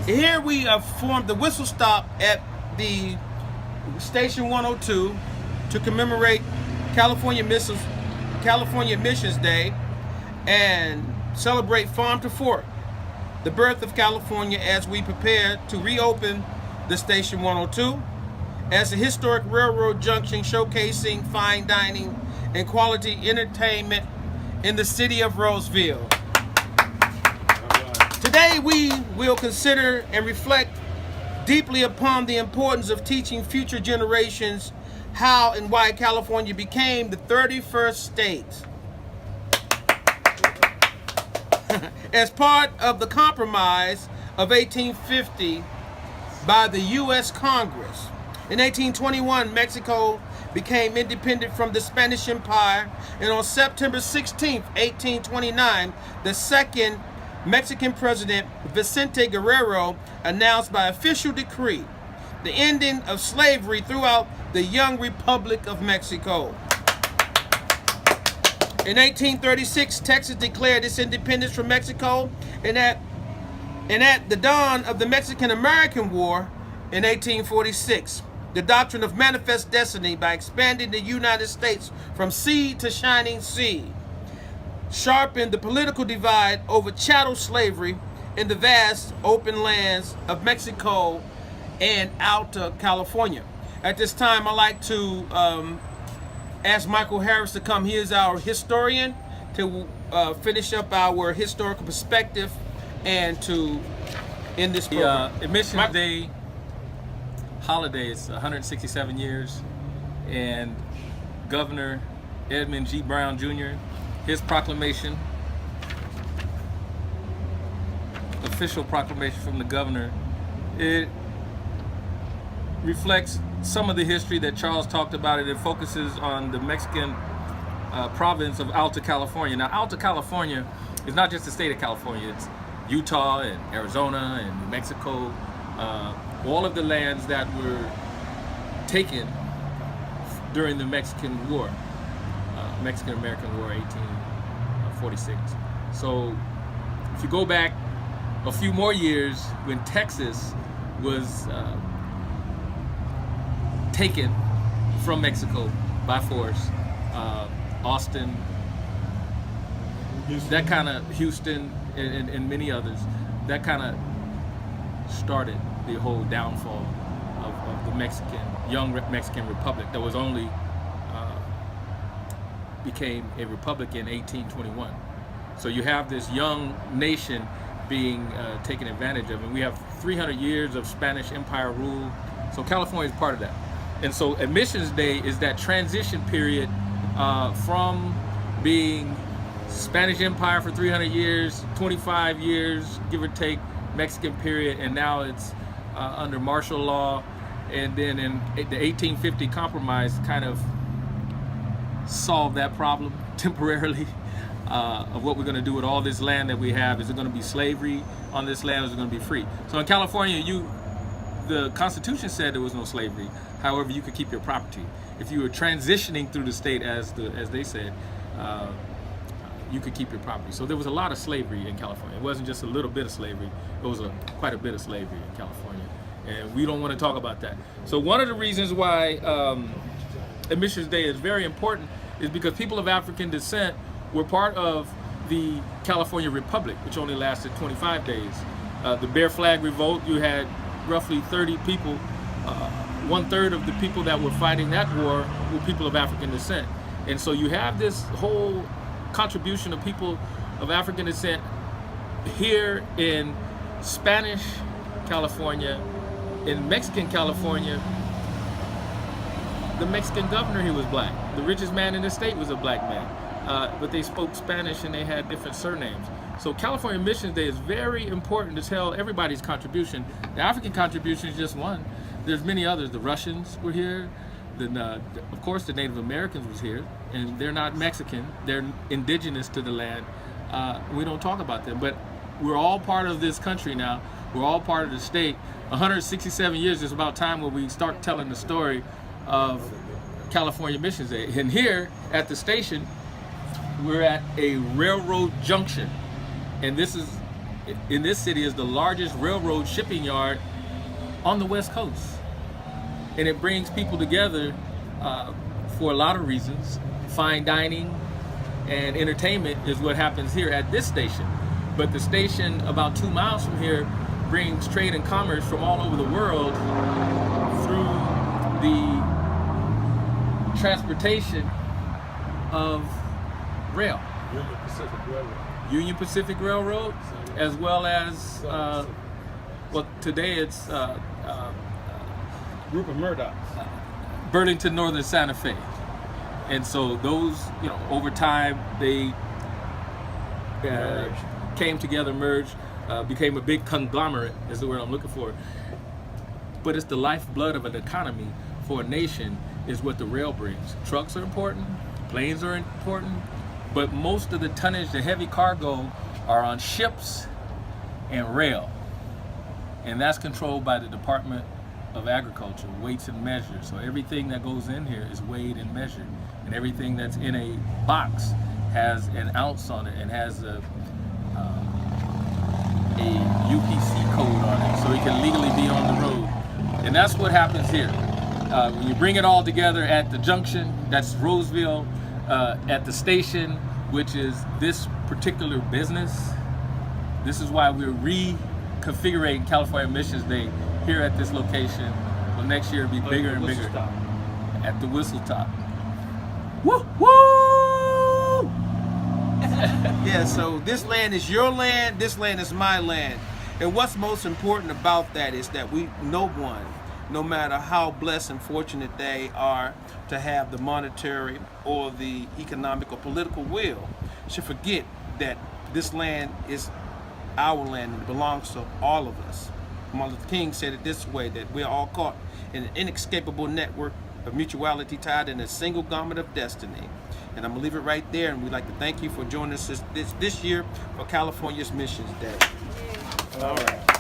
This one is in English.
Here we have formed the whistle stop at the Station 102 to commemorate California Missions Day and celebrate Farm to Fork, the birth of California, as we prepare to reopen the Station 102 as a historic railroad junction showcasing fine dining and quality entertainment in the city of Roseville. Today we will consider and reflect deeply upon the importance of teaching future generations how and why California became the 31st state. As part of the Compromise of 1850 by the U.S. Congress. In 1821, Mexico became independent from the Spanish Empire, and on September 16, 1829, the second Mexican President Vicente Guerrero announced by official decree the ending of slavery throughout the young Republic of Mexico. In 1836, Texas declared its independence from Mexico, and at the dawn of the Mexican-American War in 1846, the doctrine of manifest destiny, by expanding the United States from sea to shining sea, sharpened the political divide over chattel slavery in the vast open lands of Mexico and Alta California. At this time, I'd like to ask Michael Harris to come. He is our historian, to finish up our historical perspective and to end this program. The Missions Day holiday is 167 years, and Governor Edmund G. Brown Jr., his proclamation, official proclamation from the governor, it reflects some of the history that Charles talked about. It focuses on the Mexican province of Alta California. Now, Alta California is not just the state of California, it's Utah and Arizona and New Mexico, all of the lands that were taken during the Mexican War, Mexican-American War, 1846. So if you go back a few more years, when Texas was taken from Mexico by force, Austin, that kind of Houston and many others, that kind of started the whole downfall of the young Mexican Republic that was only became a republic in 1821. So you have this young nation being taken advantage of, and we have 300 years of Spanish Empire rule. So California is part of that. And so Admissions Day is that transition period from being Spanish Empire for 300 years, 25 years, give or take, Mexican period, and now it's under martial law. And then in the 1850 Compromise kind of solved that problem temporarily of what we're going to do with all this land that we have. Is it going to be slavery on this land, or is it going to be free? So in California, the Constitution said there was no slavery. However, you could keep your property. If you were transitioning through the state, as they said, you could keep your property. So there was a lot of slavery in California. It wasn't just a little bit of slavery. It was quite a bit of slavery in California. And we don't want to talk about that. So one of the reasons why Admissions Day is very important is because people of African descent were part of the California Republic, which only lasted 25 days. The Bear Flag Revolt, you had roughly 30 people, 1/3 of the people that were fighting that war were people of African descent. And so you have this whole contribution of people of African descent here in Spanish California, in Mexican California. The Mexican governor, he was black. The richest man in the state was a black man. But they spoke Spanish and they had different surnames. So California Missions Day is very important to tell everybody's contribution. The African contribution is just one. There's many others. The Russians were here. Of course, the Native Americans was here, and they're not Mexican. They're indigenous to the land. We don't talk about them, but we're all part of this country now. We're all part of the state. 167 years is about time when we start telling the story of California Missions Day. And here at the station, we're at a railroad junction, and this is, in this city, is the largest railroad shipping yard on the West Coast. And it brings people together for a lot of reasons. Fine dining and entertainment is what happens here at this station. But the station about 2 miles from here brings trade and commerce from all over the world through the transportation of rail. Union Pacific Railroad, as well as, well, today it's Rupert Murdoch. Burlington Northern Santa Fe. And so those, you know, over time, they came together, merged, became a big conglomerate, is the word I'm looking for. But it's the lifeblood of an economy for a nation is what the rail brings. Trucks are important, planes are important, but most of the tonnage, the heavy cargo, are on ships and rail. And that's controlled by the Department of Agriculture, weights and measures. So everything that goes in here is weighed and measured. And everything that's in a box has an ounce on it and has a UPC code on it, so it can legally be on the road. And that's what happens here. When you bring it all together at the junction, that's Roseville, at the station, which is this particular business. This is why we're reconfiguring California Missions Day here at this location. Well, next year it'll be bigger and bigger. At the Whistle Top. Woo! Woo! Yeah, so this land is your land, this land is my land. And what's most important about that is that no one, no matter how blessed and fortunate they are to have the monetary or the economic or political will, should forget that this land is our land and it belongs to all of us. Martin Luther King said it this way, that we're all caught in an inescapable network of mutuality tied in a single garment of destiny. And I'm gonna leave it right there, and we'd like to thank you for joining us this year for California's Missions Day. All right.